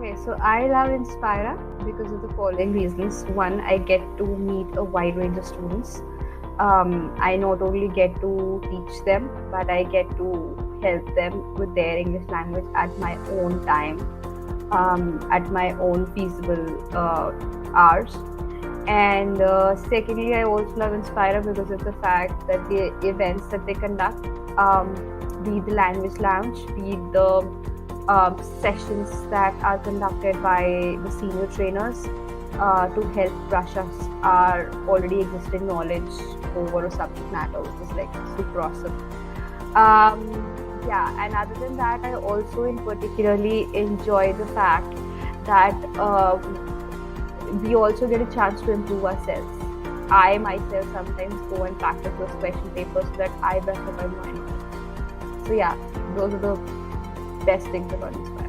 Okay, so I love Inspira because of the following reasons. One, I get to meet a wide range of students. I not only get to teach them, but I get to help them with their English language at my own time, at my own feasible hours. And secondly, I also love Inspira because of the fact that the events that they conduct, be the language lounge, be the sessions that are conducted by the senior trainers to help brush us our already existing knowledge over a subject matter, which is like super awesome. And other than that, I also in particularly enjoy the fact that we also get a chance to improve ourselves. I myself sometimes go and practice those question papers so that I brush up my mind. So yeah, those are the best things about Inspire.